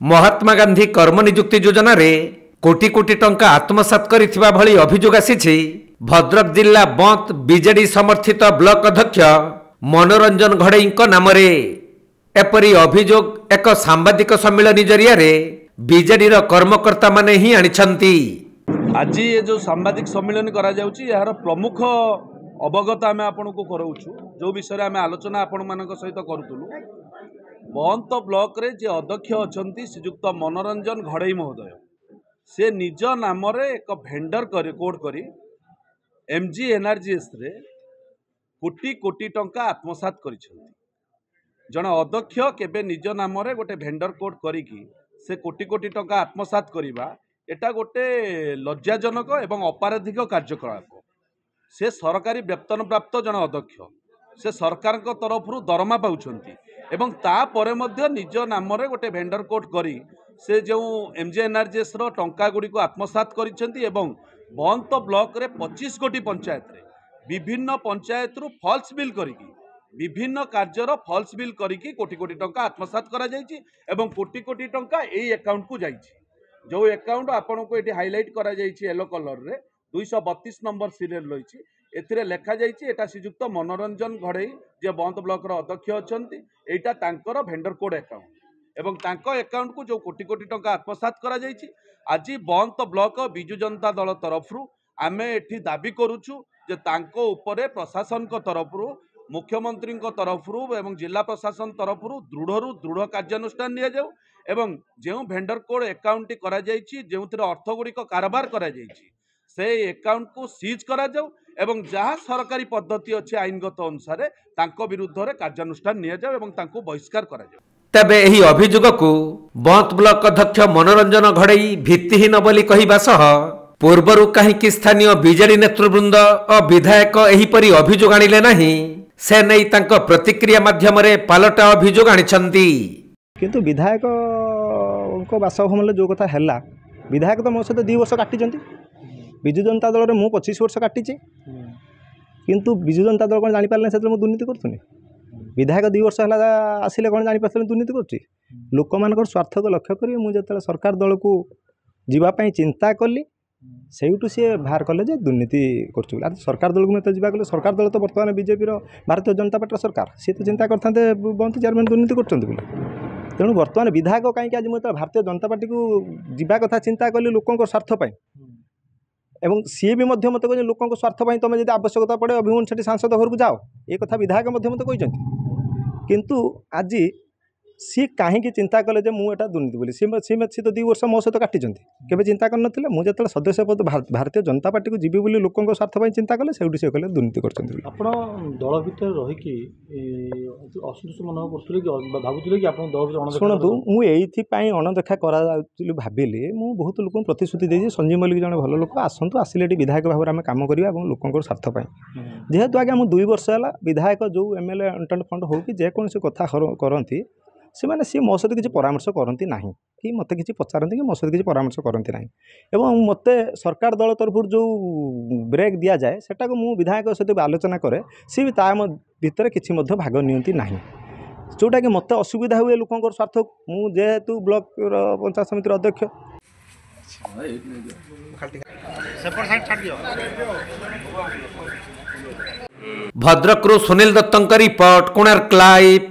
महात्मा गांधी कर्म नियुक्ति योजना रे कोटी कोटी टंका आत्मसात करिथिबा भली अभियोग आसीछि भद्रक जिला बंत बीजेडी समर्थित ब्लॉक अध्यक्ष मनोरंजन घड़ईଙ୍କ नामरे। एपरी अभियोग एक सांबादिक सम्मेलन जरिया रे बीजेडी रो कर्मकर्ता माने ही आनिछंती। आज ये जो सांबादिक सम्मेलन करा जाउछि यार प्रमुख अवगत आमे आपनको कराउछु जो विषय आमे आलोचना आपण मानक सहित करूतलु। बंत ब्लॉक रे जे अध्यक्ष अछंती श्रीयुक्त मनोरंजन घड़ई महोदय से निज नाम रे एक भेंडर कोड करी एमजी एनआरजीएस रे कोटी कोटी टंका आत्मसात करिछंती। जण अध्यक्ष केबे निज नाम रे गोटे भेंडर कोड करिकी से कोटी कोटी टंका आत्मसात करिबा एटा गोटे लज्जाजनक एवं अपराधिक कार्यकलाप। से सरकारी वेतन प्राप्त जण अध्यक्ष से सरकार को तरफ दरमा पाउछंती एवं तापर मध्य निज नाम रे गोटे भेंडर कोड करी से जो एमजे एनआरजीएस रो टंका गुडी को आत्मसात करिसेंती एवं बंत ब्लॉक रे 25 कोटी पंचायत रे विभिन्न पंचायत रु फॉल्स बिल करिकी विभिन्न कार्यर फॉल्स बिल करिकी कोटी कोटी टंका आत्मसात करा जायछि एवं कोटी कोटी टंका एई अकाउंट को जायछि। जो अकाउंट आपन को एठी हाइलाइट करा जायछि येलो कलर रे 232 नंबर सीरियल रहिछि। एथिरे लेखा जायछि एटा श्रीयुक्त मनोरंजन घड़ई जे बंत ब्लॉक रो अध्यक्ष अछंती एटा तांकर भेंडर कोड अकाउंट एवं तांको अकाउंट को जो कोटी कोटी टंका आत्मसात करा जायछि। आज बंत ब्लॉक विजु जनता दल तरफ आमे एठी दाबी करूछु जे तांको उपरे प्रशासन को तरफ मुख्यमंत्री तरफ एवं जिला प्रशासन तरफ दृढ़ कार्यानुष्ठान निया जाऊ एवं जो भेंडर कोड अकाउंट करा जायछि जेउथिरे अर्थ गुडी को कारबार करा जायछि से अकाउंट को सीज करा जाऊ एवं जहाँ सरकारी पद्धति अच्छे आईनगत अनुसार तांको विरुद्ध रे कार्यानुष्ठान निया जाऊ एवं तांको बहिष्कार करा जाऊ। तबे एही अभियोग को बंत ब्लॉक अध्यक्ष मनोरंजन घड़ई भित्तिहीन बोली कहिबा सह पूर्वरु काहेकि स्थानीय बीजेडी नेतृवृंद और विधायक एहीपरि अभियोग आनिले नाही से नै तांको प्रतिक्रिया माध्यम रे पालटा अभियोग आनिछंती। किंतु विधायक को बासभवन जो कथा हैला विधायक तो मो सहित 2 वर्ष काटिचंती विजु जनता दल में 25 वर्ष काटिचे किंतु विजु जनता दल कौन जापारे से दुर्नीति करुनी विधायक 2 वर्ष है आसिले कौन जापारे दुर्नीति करुच्ची लोक मान स्वार्थ को लक्ष्य करी मुझे सरकार दल को जीवाई चिंता कली से सी बाहर कले दुर्नीति कर सरकार दल को जावा गले सरकार दल तो बर्तमान बीजेपी भारतीय जनता पार्टी सरकार सी तो चिंता करते बंत चेयरमैन दुर्नीति कर तेणु बर्तमान विधायक कहीं आज मुझे भारतीय जनता पार्टी को जीवा कथा चिंता कली लोकों स्वार्थपाई एवं सी भी मत कह लोकों स्वार्थपाई तुम जब आवश्यकता पड़े अभिमन्यु सेठी सांसद घर को जाओ ये कथा विधायक मत कहते किंतु आज सी कहीं चिंता कले मुझे दुर्नीति बोली सी तो 2 वर्ष मो सहित काटिंट केवे चिंता कर मुझे सदस्य पद भारतीय जनता पार्टी को जीवी बोली लोकों स्वार्थपाई चिंता कले से कले दुर्नीति कर दल भितर रही असंतोष मन कर भावुले कि दल शुणु मुझे अणदेखा करा भाविली मुझे बहुत लोक प्रतिश्रुति देती संजीव मल्लिक जन भल लोक आसतु आसिले विधायक भाव में आम कम करवा लोक स्वार्थपाई जेहेतु आगे मुझे 2 वर्ष है विधायक जो एमएलए अंटन फंड हो कि जेकोसी कथा करती से मैंने सी मो सहित किसी परामर्श करती ना कि मत कि पचारती कि मो सहित किसी परामर्श करती ना एवं मत सरकार दल तरफ जो ब्रेक दि जाए सेटा को मु विधायक सहित आलोचना करे सी भी ता भितर किसी भाग नियंती ना जोटा कि मत असुविधा हुए लोकों स्वार्थ मुझेतु ब्लॉक पंचायत समिति अध्यक्ष भद्रक सुनील दत्तଙ୍କ रिपोर्ट कोणार्क लाइव।